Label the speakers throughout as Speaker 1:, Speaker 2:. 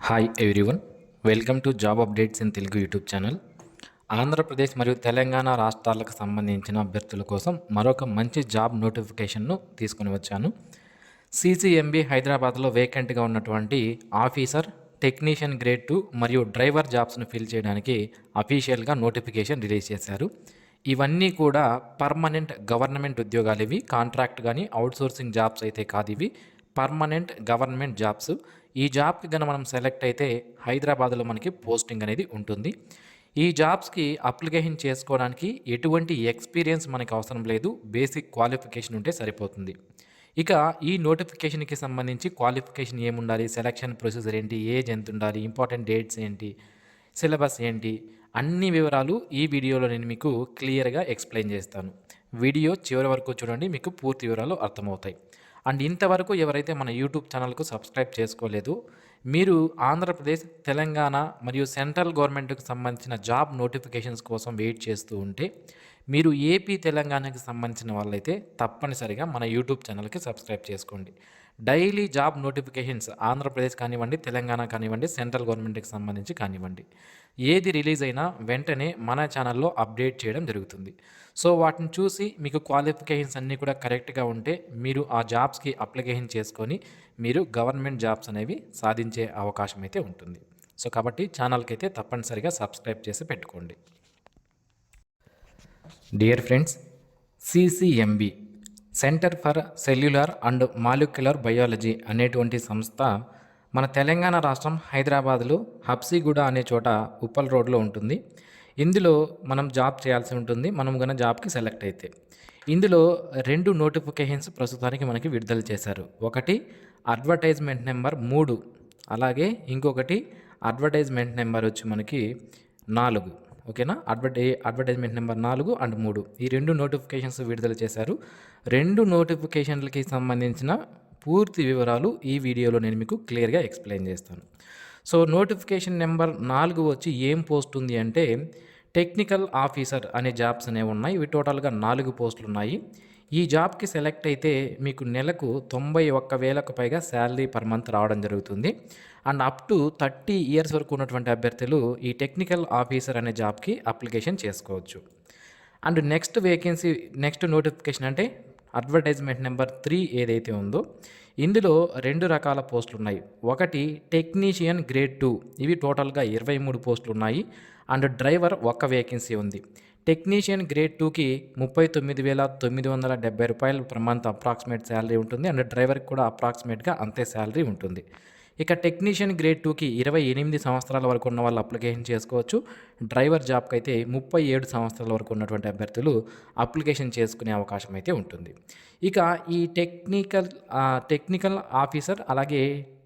Speaker 1: Hi everyone, welcome to job updates in Telugu YouTube channel. Andhra Pradesh మరియు తెలంగాణ రాష్ట్రాలకు సంబంధించిన అభ్యర్థుల కోసం మరొక మంచి జాబ్ నోటిఫికేషన్ను తీసుకుని వచ్చాను. సిసిఎంబి హైదరాబాద్లో వేకెంట్గా ఉన్నటువంటి ఆఫీసర్, టెక్నీషియన్ గ్రేడ్ 2 మరియు డ్రైవర్ జాబ్స్ను ఫిల్ చేయడానికి అఫీషియల్గా నోటిఫికేషన్ రిలీజ్ చేశారు. ఇవన్నీ కూడా పర్మనెంట్ గవర్నమెంట్ ఉద్యోగాలు. ఇవి కాంట్రాక్ట్ కానీ అవుట్సోర్సింగ్ జాబ్స్ అయితే కాదు, ఇవి పర్మనెంట్ గవర్నమెంట్ జాబ్స్. ఈ జాబ్కి కనుక మనం సెలెక్ట్ అయితే హైదరాబాద్లో మనకి పోస్టింగ్ అనేది ఉంటుంది. ఈ జాబ్స్కి అప్లికేషన్ చేసుకోవడానికి ఎటువంటి ఎక్స్పీరియన్స్ మనకి అవసరం లేదు, బేసిక్ క్వాలిఫికేషన్ ఉంటే సరిపోతుంది. ఇక ఈ నోటిఫికేషన్కి సంబంధించి క్వాలిఫికేషన్ ఏముండాలి, సెలక్షన్ ప్రొసీజర్ ఏంటి, ఏజ్ ఎంత ఉండాలి, ఇంపార్టెంట్ డేట్స్ ఏంటి, సిలబస్ ఏంటి, అన్ని వివరాలు ఈ వీడియోలో నేను మీకు క్లియర్గా ఎక్స్ప్లెయిన్ చేస్తాను. వీడియో చివరి వరకు చూడండి, మీకు పూర్తి వివరాలు అర్థమవుతాయి. అండ్ ఇంతవరకు ఎవరైతే మన యూట్యూబ్ ఛానల్కు సబ్స్క్రైబ్ చేసుకోలేదు, మీరు ఆంధ్రప్రదేశ్, తెలంగాణ మరియు సెంట్రల్ గవర్నమెంట్కి సంబంధించిన జాబ్ నోటిఫికేషన్స్ కోసం వెయిట్ చేస్తూ ఉంటే, మీరు ఏపీ, తెలంగాణకి సంబంధించిన వాళ్ళైతే తప్పనిసరిగా మన యూట్యూబ్ ఛానల్కి సబ్స్క్రైబ్ చేసుకోండి. డైలీ జాబ్ నోటిఫికేషన్స్ ఆంధ్రప్రదేశ్ కానివ్వండి, తెలంగాణ కానివ్వండి, సెంట్రల్ గవర్నమెంట్కి సంబంధించి కానివ్వండి, ఏది రిలీజ్ అయినా వెంటనే మన ఛానల్లో అప్డేట్ చేయడం జరుగుతుంది. సో వాటిని చూసి మీకు క్వాలిఫికేషన్స్ అన్నీ కూడా కరెక్ట్గా ఉంటే మీరు ఆ జాబ్స్కి అప్లికేషన్ చేసుకొని మీరు గవర్నమెంట్ జాబ్స్ అనేవి సాధించే అవకాశం అయితే ఉంటుంది. సో కాబట్టి ఛానల్కి అయితే తప్పనిసరిగా సబ్స్క్రైబ్ చేసి పెట్టుకోండి. Dear friends, CCMB centre for cellular and molecular biology అనేటువంటి సంస్థ మన తెలంగాణ రాష్ట్రం హైదరాబాద్లో హబ్సిగూడ అనే చోట ఉప్పల్ రోడ్లో ఉంటుంది. ఇందులో మనం జాబ్ చేయాల్సి ఉంటుంది, మనం కన్నా జాబ్కి సెలెక్ట్ అయితే. ఇందులో 2 నోటిఫికేషన్స్ ప్రస్తుతానికి మనకి విడుదల చేశారు. ఒకటి అడ్వర్టైజ్మెంట్ నెంబర్ 3, అలాగే ఇంకొకటి అడ్వర్టైజ్మెంట్ నెంబర్ వచ్చి మనకి 4. ఓకేనా, అడ్వర్టైజ్మెంట్ నెంబర్ 4 అండ్ 3, ఈ 2 నోటిఫికేషన్స్ విడుదల చేశారు. 2 నోటిఫికేషన్లకి సంబంధించిన పూర్తి వివరాలు ఈ వీడియోలో నేను మీకు క్లియర్గా ఎక్స్ప్లెయిన్ చేస్తాను. సో నోటిఫికేషన్ నెంబర్ 4 వచ్చి ఏం పోస్ట్ ఉంది అంటే టెక్నికల్ ఆఫీసర్ అనే జాబ్స్ అనేవి ఉన్నాయి. ఇవి టోటల్గా 4 పోస్టులు ఉన్నాయి. ఈ జాబ్కి సెలెక్ట్ అయితే మీకు నెలకు 91,000కు పైగా శాలరీ పర్ మంత్ రావడం జరుగుతుంది. అండ్ అప్ టు 30 ఇయర్స్ వరకు ఉన్నటువంటి అభ్యర్థులు ఈ టెక్నికల్ ఆఫీసర్ అనే జాబ్కి అప్లికేషన్ చేసుకోవచ్చు. అండ్ నెక్స్ట్ నోటిఫికేషన్ అంటే అడ్వర్టైజ్మెంట్ నెంబర్ 3 ఏదైతే ఉందో, ఇందులో 2 రకాల పోస్టులు ఉన్నాయి. ఒకటి టెక్నీషియన్ గ్రేడ్ 2, ఇవి టోటల్గా 23 పోస్టులు ఉన్నాయి. అండ్ డ్రైవర్ 1 వేకెన్సీ ఉంది. టెక్నీషియన్ గ్రేడ్ 2కి 39,970 రూపాయలు పర్ మంత్ అప్రాక్సిమేట్ శాలరీ ఉంటుంది. అండ్ డ్రైవర్కి కూడా అప్రాక్సిమేట్గా అంతే శాలరీ ఉంటుంది. ఇక టెక్నీషియన్ గ్రేడ్ 2కి 28 సంవత్సరాల వరకు ఉన్న వాళ్ళు అప్లికేషన్ చేసుకోవచ్చు. డ్రైవర్ జాబ్కి అయితే 37 సంవత్సరాల వరకు ఉన్నటువంటి అభ్యర్థులు అప్లికేషన్ చేసుకునే అవకాశం అయితే ఉంటుంది. ఇక ఈ టెక్నికల్ ఆఫీసర్, అలాగే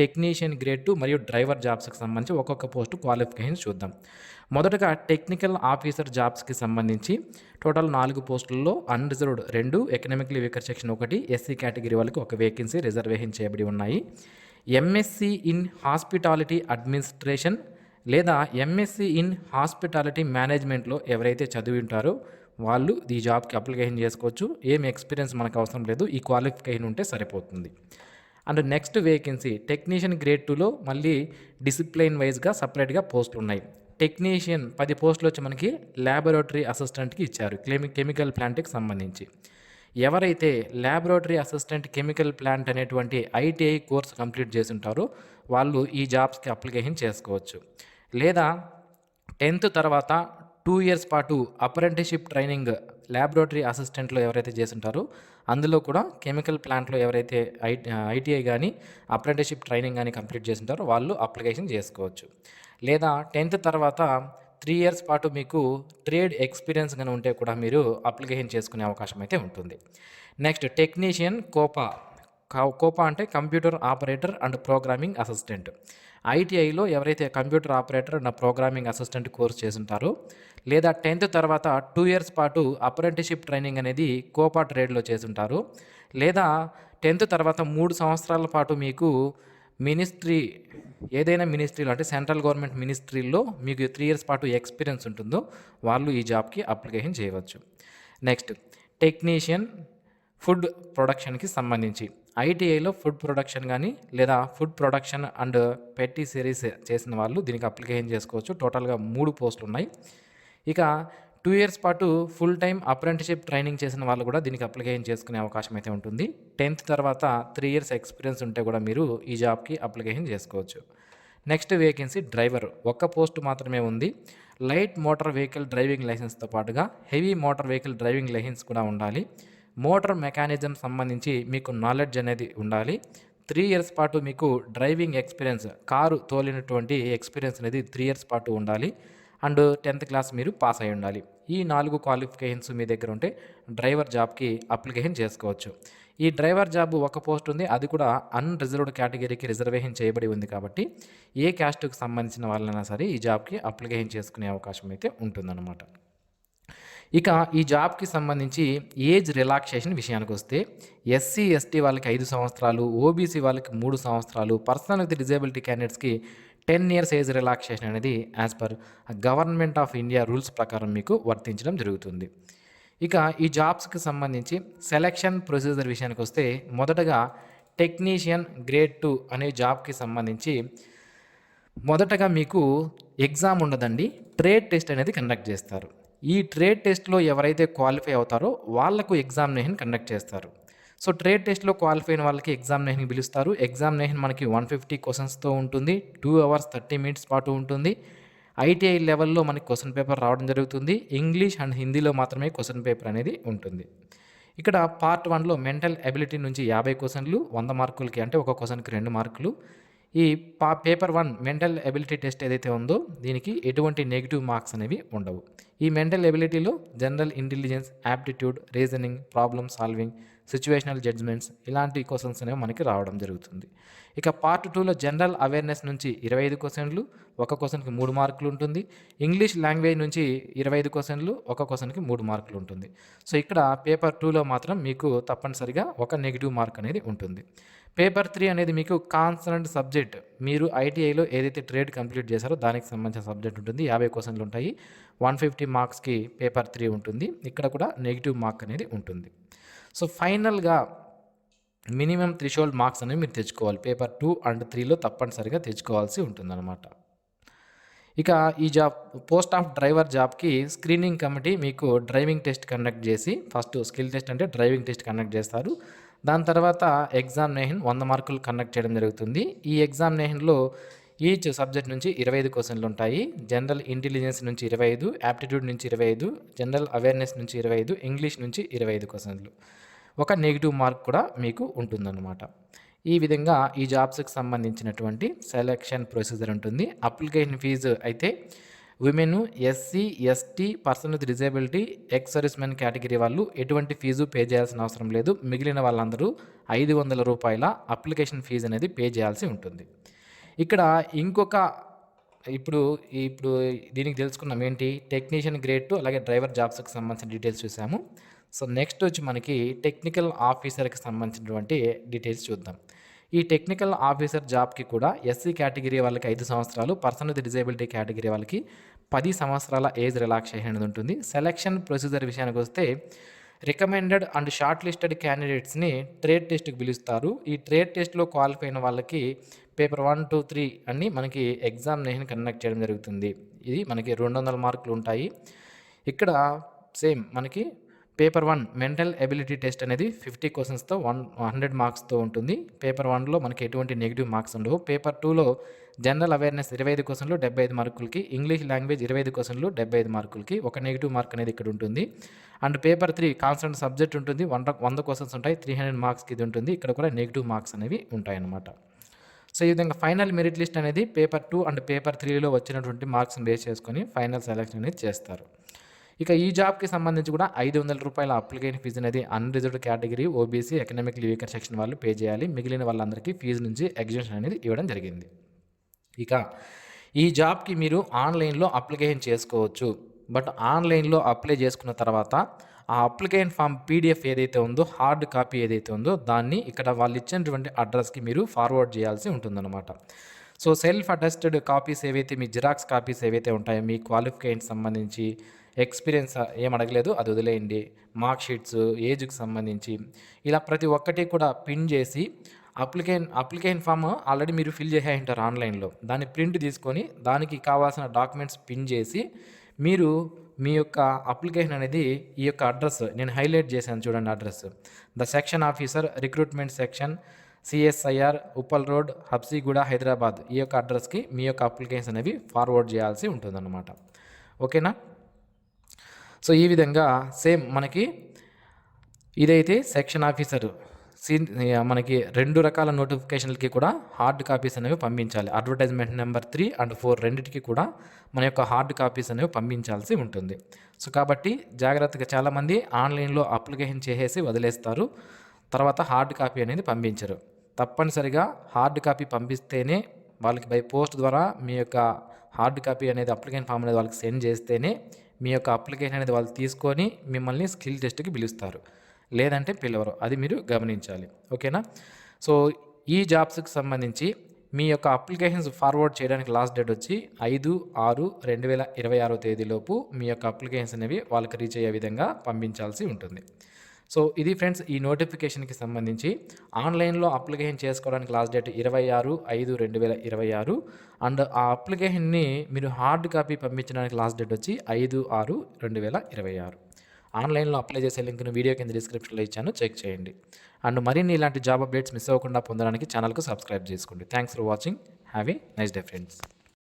Speaker 1: టెక్నీషియన్ గ్రేడ్ 2 మరియు డ్రైవర్ జాబ్స్కి సంబంధించి ఒక్కొక్క పోస్టు క్వాలిఫికేషన్ చూద్దాం. మొదటగా టెక్నికల్ ఆఫీసర్ జాబ్స్కి సంబంధించి టోటల్ 4 పోస్టుల్లో unreserved 2, economically weaker section 1, SC category వాళ్ళకి 1 వేకెన్సీ రిజర్వేషన్ చేయబడి ఉన్నాయి. ఎంఎస్సి ఇన్ హాస్పిటాలిటీ అడ్మినిస్ట్రేషన్ లేదా ఎంఎస్సి ఇన్ హాస్పిటాలిటీ మేనేజ్మెంట్లో ఎవరైతే చదివి ఉంటారో వాళ్ళు ఈ జాబ్కి అప్లికేషన్ చేసుకోవచ్చు. ఏం ఎక్స్పీరియన్స్ మనకు అవసరం లేదు, ఈ క్వాలిఫికేషన్ ఉంటే సరిపోతుంది. And next vacancy technician grade 2లో మళ్ళీ డిసిప్లైన్ వైజ్గా సపరేట్గా పోస్టులు ఉన్నాయి. టెక్నీషియన్ 10 పోస్టులు వచ్చి మనకి ల్యాబొరేటరీ అసిస్టెంట్కి ఇచ్చారు, కెమికల్ ప్లాంట్కి సంబంధించి. ఎవరైతే ల్యాబొరేటరీ అసిస్టెంట్ కెమికల్ ప్లాంట్ అనేటువంటి ఐటీఐ కోర్స్ కంప్లీట్ చేసి ఉంటారో వాళ్ళు ఈ జాబ్స్కి అప్లికేషన్ చేసుకోవచ్చు. లేదా 10th తర్వాత 2 ఇయర్స్ పాటు అప్రెంటిస్షిప్ ట్రైనింగ్ ల్యాబొరేటరీ అసిస్టెంట్లో ఎవరైతే చేస్తుంటారో అందులో కూడా కెమికల్ ప్లాంట్లో ఎవరైతే ఐటీఐ కానీ అప్రెంటిస్షిప్ ట్రైనింగ్ కానీ కంప్లీట్ చేస్తుంటారో వాళ్ళు అప్లికేషన్ చేసుకోవచ్చు. లేదా 10th తర్వాత 3 ఇయర్స్ పాటు మీకు ట్రేడ్ ఎక్స్పీరియన్స్ కానీ ఉంటే కూడా మీరు అప్లికేషన్ చేసుకునే అవకాశం అయితే ఉంటుంది. నెక్స్ట్ టెక్నీషియన్ కోపా అంటే computer operator and programming assistant. ఐటీఐలో ఎవరైతే computer operator and programming assistant course చేస్తుంటారో, లేదా 10th తర్వాత 2 ఇయర్స్ పాటు అప్రెంటిస్షిప్ ట్రైనింగ్ అనేది కోపా ట్రేడ్లో చేస్తుంటారు. లేదా 10th తర్వాత 3 సంవత్సరాల పాటు మీకు ఏదైనా మినిస్ట్రీలో అంటే సెంట్రల్ గవర్నమెంట్ మినిస్ట్రీల్లో మీకు 3 ఇయర్స్ పాటు ఎక్స్పీరియన్స్ ఉంటుందో వాళ్ళు ఈ జాబ్కి అప్లికేషన్ చేయవచ్చు. నెక్స్ట్ టెక్నీషియన్ ఫుడ్ ప్రొడక్షన్కి సంబంధించి ఐటీఐలో ఫుడ్ ప్రొడక్షన్ కానీ లేదా ఫుడ్ ప్రొడక్షన్ అండ్ పెట్టి సిరీస్ చేసిన వాళ్ళు దీనికి అప్లికేషన్ చేసుకోవచ్చు. టోటల్గా 3 పోస్టులు ఉన్నాయి. ఇక 2 ఇయర్స్ పాటు ఫుల్ టైమ్ అప్రెంటిస్‌షిప్ ట్రైనింగ్ చేసిన వాళ్ళు కూడా దీనికి అప్లికేషన్ చేసుకునే అవకాశం అయితే ఉంటుంది. 10th తర్వాత 3 ఇయర్స్ ఎక్స్పీరియన్స్ ఉంటే కూడా మీరు ఈ జాబ్‌కి అప్లికేషన్ చేసుకోవచ్చు. Next vacancy driver. ఒక్క పోస్ట్ మాత్రమే ఉంది. లైట్ మోటార్ వెహికల్ డ్రైవింగ్ లైసెన్స్‌తో పాటుగా heavy motor vehicle driving licence కూడా ఉండాలి. మోటార్ మెకానిజం సంబంధించి మీకు నాలెడ్జ్ అనేది ఉండాలి. 3 ఇయర్స్ పాటు మీకు డ్రైవింగ్ ఎక్స్పీరియన్స్, కారు తోలినటువంటి ఎక్స్పీరియన్స్ అనేది 3 ఇయర్స్ పాటు ఉండాలి. అండ్ 10th క్లాస్ మీరు పాస్ అయి ఉండాలి. ఈ 4 క్వాలిఫికేషన్స్ మీ దగ్గర ఉంటే డ్రైవర్ జాబ్‌కి అప్లికేషన్ చేసుకోవచ్చు. ఈ డ్రైవర్ జాబ్ ఒక పోస్ట్ ఉంది. అది కూడా అన్‌రిజర్వ్డ్ కేటగిరీకి రిజర్వేషన్ చేయబడి ఉంది కాబట్టి ఏ క్యాస్ట్‌కి సంబంధించిన వాళ్ళైనా సరే ఈ జాబ్‌కి అప్లికేషన్ చేసుకునే అవకాశం అయితే ఉంటుందన్నమాట. ఇక ఈ జాబ్‌కి సంబంధించి ఏజ్ రిలాక్సేషన్ విషయానికొస్తే ఎస్సీ, ఎస్టీ వాళ్ళకి 5 సంవత్సరాలు, ఓబీసీ వాళ్ళకి 3 సంవత్సరాలు, పర్సన్ విత్ డిజేబిలిటీ క్యాండిడేట్స్‌కి 10 ఇయర్స్ ఏజ్ రిలాక్సేషన్ అనేది as per government of India rules ప్రకారం మీకు వర్తించడం జరుగుతుంది. ఇక ఈ జాబ్స్‌కి సంబంధించి సెలక్షన్ ప్రొసీజర్ విషయానికొస్తే మొదటగా టెక్నీషియన్ గ్రేడ్ 2 అనే జాబ్‌కి సంబంధించి మొదటగా మీకు ఎగ్జామ్ ఉండదండి. ట్రేడ్ టెస్ట్ అనేది కండక్ట్ చేస్తారు. ఈ ట్రేడ్ టెస్ట్‌లో ఎవరైతే క్వాలిఫై అవుతారో వాళ్ళకు ఎగ్జామినేషన్ కండక్ట్ చేస్తారు. సో ట్రేడ్ టెస్ట్‌లో క్వాలిఫై అయిన వాళ్ళకి ఎగ్జామినేషన్‌కి పిలుస్తారు. ఎగ్జామినేషన్ మనకి 150 క్వెషన్స్‌తో ఉంటుంది. 2 అవర్స్ 30 మినిట్స్ పాటు ఉంటుంది. ఐటీఐ లెవెల్‌లో మనకి క్వెషన్ పేపర్ రావడం జరుగుతుంది. ఇంగ్లీష్ అండ్ హిందీలో మాత్రమే క్వెషన్ పేపర్ అనేది ఉంటుంది. ఇక్కడ పార్ట్ 1లో మెంటల్ ఎబిలిటీ నుంచి 50 క్వెషన్లు 100 మార్కులకి, అంటే ఒక క్వెషన్‌కి 2 మార్కులు. ఈ పేపర్ 1 మెంటల్ ఎబిలిటీ టెస్ట్ ఏదైతే ఉందో దీనికి ఎటువంటి నెగిటివ్ మార్క్స్ అనేవి ఉండవు. ఈ మెంటల్ ఎబిలిటీలో general intelligence, aptitude, reasoning, problem solving, situational judgments ఇలాంటి క్వెషన్స్ అనేవి మనకి రావడం జరుగుతుంది. ఇక పార్ట్ 2లో జనరల్ అవేర్నెస్ నుంచి 25 క్వెషన్లు, ఒక క్వెషన్‌కి 3 మార్కులు ఉంటుంది. ఇంగ్లీష్ లాంగ్వేజ్ నుంచి 25 క్వెషన్లు, ఒక క్వెషన్‌కి 3 మార్కులు ఉంటుంది. సో ఇక్కడ పేపర్ 2లో మాత్రం మీకు తప్పనిసరిగా ఒక నెగిటివ్ మార్క్ అనేది ఉంటుంది. పేపర్ 3 అనేది మీకు కాన్సర్న్డ్ సబ్జెక్ట్, మీరు ఐటీఐలో ఏదైతే ట్రేడ్ కంప్లీట్ చేశారో దానికి సంబంధించిన సబ్జెక్ట్ ఉంటుంది. 50 క్వెషన్లు ఉంటాయి. 150 మార్క్స్‌కి పేపర్ 3 ఉంటుంది. ఇక్కడ కూడా నెగిటివ్ మార్క్ అనేది ఉంటుంది. సో ఫైనల్‌గా మినిమమ్ థ్రెషోల్డ్ మార్క్స్ అనేవి మీరు తెచ్చుకోవాలి. పేపర్ 2 అండ్ 3లో తప్పనిసరిగా తెచ్చుకోవాల్సి ఉంటుందన్నమాట. ఇక ఈ జాబ్ పోస్ట్ ఆఫ్ డ్రైవర్ జాబ్‌కి స్క్రీనింగ్ కమిటీ మీకు డ్రైవింగ్ టెస్ట్ కండక్ట్ చేసి, ఫస్ట్ స్కిల్ టెస్ట్ అంటే డ్రైవింగ్ టెస్ట్ కండక్ట్ చేస్తారు. దాని తర్వాత ఎగ్జామినేషన్ 100 మార్కులు కండక్ట్ చేయడం జరుగుతుంది. ఈ ఎగ్జామినేషన్‌లో ఈచ్ సబ్జెక్ట్ నుంచి 25 క్వెషన్లు ఉంటాయి. జనరల్ ఇంటెలిజెన్స్ నుంచి 25, యాప్టిట్యూడ్ నుంచి 25, జనరల్ అవేర్నెస్ నుంచి 25, ఇంగ్లీష్ నుంచి 25 క్వెషన్లు. ఒక నెగిటివ్ మార్క్ కూడా మీకు ఉంటుందన్నమాట. ఈ విధంగా ఈ జాబ్స్‌కి సంబంధించినటువంటి సెలక్షన్ ప్రొసీజర్ ఉంటుంది. అప్లికేషన్ ఫీజు అయితే women, SC, ST, person with disability, ex service men category వాళ్ళు ఎటువంటి ఫీజు పే చేయాల్సిన అవసరం లేదు. మిగిలిన వాళ్ళందరూ ₹500 అప్లికేషన్ ఫీజు అనేది పే చేయాల్సి ఉంటుంది. ఇక్కడ ఇంకొక ఇప్పుడు ఇప్పుడు దీనికి తెలుసుకున్నాం ఏంటి, టెక్నీషియన్ గ్రేడ్ 2 అలాగే డ్రైవర్ జాబ్స్‌కి సంబంధించిన డీటెయిల్స్ చూసాము. సో నెక్స్ట్ వచ్చి మనకి టెక్నికల్ ఆఫీసర్కి సంబంధించినటువంటి డీటెయిల్స్ చూద్దాం. ఈ టెక్నికల్ ఆఫీసర్ జాబ్‌కి కూడా ఎస్సీ కేటగిరీ వాళ్ళకి 5 సంవత్సరాలు, పర్సన్ విత్ డిజేబిలిటీ కేటగిరీ వాళ్ళకి 10 సంవత్సరాల ఏజ్ రిలాక్సేషన్ అనేది ఉంటుంది. సెలక్షన్ ప్రొసీజర్ విషయానికి వస్తే రికమెండెడ్ అండ్ షార్ట్ లిస్టెడ్ క్యాండిడేట్స్ని ట్రేడ్ టెస్ట్‌కి పిలుస్తారు. ఈ ట్రేడ్ టెస్ట్‌లో క్వాలిఫై అయిన వాళ్ళకి పేపర్ 1, 2, 3 అన్నీ మనకి ఎగ్జామినేషన్ కండక్ట్ చేయడం జరుగుతుంది. ఇది మనకి 200 మార్కులు ఉంటాయి. ఇక్కడ సేమ్ మనకి పేపర్ 1 మెంటల్ ఎబిలిటీ టెస్ట్ అనేది 50 క్వెషన్స్‌తో 100 మార్క్స్‌తో ఉంటుంది. పేపర్ 1లో మనకి ఎటువంటి నెగిటివ్ మార్క్స్ ఉండవు. పేపర్ 2లో జనరల్ అవేర్నెస్ 25 క్వెషన్లు 75 మార్కులకి, ఇంగ్లీష్ లాంగ్వేజ్ 25 క్వెషన్లు 75 మార్కులకి, ఒక నెగిటివ్ మార్క్ అనేది ఇక్కడ ఉంటుంది. అండ్ పేపర్ 3 కాన్స్టెంట్ సబ్జెక్ట్ ఉంటుంది. 100 క్వెషన్స్ ఉంటాయి. 300 మార్క్స్‌కి ఇది ఉంటుంది. ఇక్కడ కూడా నెగిటివ్ మార్క్స్ అనేవి ఉంటాయన్నమాట. సో ఈ విధంగా ఫైనల్ మెరిట్ లిస్ట్ అనేది పేపర్ 2 అండ్ పేపర్ 3లో వచ్చినటువంటి మార్క్స్ని బేస్ చేసుకొని ఫైనల్ సెలెక్షన్ అనేది చేస్తారు. ఇక ఈ జాబ్‌కి సంబంధించి కూడా ₹500 అప్లికేషన్ ఫీజు అనేది unreserved category, OBC, economically weaker section వాళ్ళు పే చేయాలి. మిగిలిన వాళ్ళందరికీ ఫీజు నుంచి ఎగ్జెంప్షన్ అనేది ఇవ్వడం జరిగింది. ఇక ఈ జాబ్‌కి మీరు ఆన్లైన్‌లో అప్లికేషన్ చేసుకోవచ్చు. బట్ ఆన్లైన్‌లో అప్లై చేసుకున్న తర్వాత ఆ అప్లికేషన్ ఫామ్ పీడిఎఫ్ ఏదైతే ఉందో, హార్డ్ కాపీ ఏదైతే ఉందో దాన్ని ఇక్కడ వాళ్ళు ఇచ్చినటువంటి అడ్రస్‌కి మీరు ఫార్వర్డ్ చేయాల్సి ఉంటుందన్నమాట. సో సెల్ఫ్ అటెస్టెడ్ కాపీస్ ఏవైతే మీ జిరాక్స్ కాపీస్ ఏవైతే ఉంటాయో మీ క్వాలిఫికేషన్ సంబంధించి ఎక్స్పీరియన్స్ ఏం అడగలేదు, అది వదిలేయండి. మార్క్ షీట్స్, ఏజ్కి సంబంధించి ఇలా ప్రతి ఒక్కటి కూడా పిన్ చేసి అప్లికేషన్ ఫామ్ ఆల్రెడీ మీరు ఫిల్ చేసే ఉంటారు ఆన్లైన్లో. దాన్ని ప్రింట్ తీసుకొని దానికి కావాల్సిన డాక్యుమెంట్స్ పిన్ చేసి మీరు మీ యొక్క అప్లికేషన్ అనేది ఈ యొక్క అడ్రస్ నేను హైలైట్ చేశాను చూడండి, address the section officer recruitment section CSIR Uppal road Habsiguda Hyderabad, ఈ యొక్క అడ్రస్కి మీ యొక్క అప్లికేషన్ అనేవి ఫార్వర్డ్ చేయాల్సి ఉంటుందన్నమాట. ఓకేనా. సో ఈ విధంగా సేమ్ మనకి ఇదైతే సెక్షన్ ఆఫీసర్ మనకి 2 రకాల నోటిఫికేషన్లకి కూడా హార్డ్ కాపీస్ అనేవి పంపించాలి. అడ్వర్టైజ్మెంట్ నెంబర్ 3 and 4 రెండింటికి కూడా మన యొక్క హార్డ్ కాపీస్ అనేవి పంపించాల్సి ఉంటుంది. సో కాబట్టి జాగ్రత్తగా, చాలామంది ఆన్లైన్లో అప్లికేషన్ చేసేసి వదిలేస్తారు, తర్వాత హార్డ్ కాపీ అనేది పంపించరు. తప్పనిసరిగా హార్డ్ కాపీ పంపిస్తేనే, వాళ్ళకి బై పోస్ట్ ద్వారా మీ యొక్క హార్డ్ కాపీ అనేది అప్లికేషన్ ఫామ్ అనేది వాళ్ళకి సెండ్ చేస్తేనే మీ యొక్క అప్లికేషన్ అనేది వాళ్ళు తీసుకొని మిమ్మల్ని స్కిల్ టెస్ట్కి పిలుస్తారు, లేదంటే పిలవరు. అది మీరు గమనించాలి. ఓకేనా. సో ఈ జాబ్స్కి సంబంధించి మీ యొక్క అప్లికేషన్స్ ఫార్వర్డ్ చేయడానికి లాస్ట్ డేట్ వచ్చి 5/6/2026 తేదీలోపు మీ యొక్క అప్లికేషన్స్ అనేవి వాళ్ళకి రీచ్ అయ్యే విధంగా పంపించాల్సి ఉంటుంది. సో ఇది ఫ్రెండ్స్ ఈ నోటిఫికేషన్కి సంబంధించి. ఆన్లైన్లో అప్లికేషన్ చేసుకోవడానికి లాస్ట్ డేట్ 26/5/2026 అండ్ ఆ అప్లికేషన్ని మీరు హార్డ్ కాపీ పంపించడానికి లాస్ట్ డేట్ వచ్చి 5/6/2026. ఆన్లైన్లో అప్లై చేసే లింక్ను వీడియో కింద డిస్క్రిప్షన్లో ఇచ్చాను, చెక్ చేయండి. అండ్ మరిన్ని ఇలాంటి జాబ్ అప్డేట్స్ మిస్ అవ్వకుండా పొందడానికి ఛానల్కు సబ్స్క్రైబ్ చేసుకోండి. Thanks for watching. Have a nice day friends.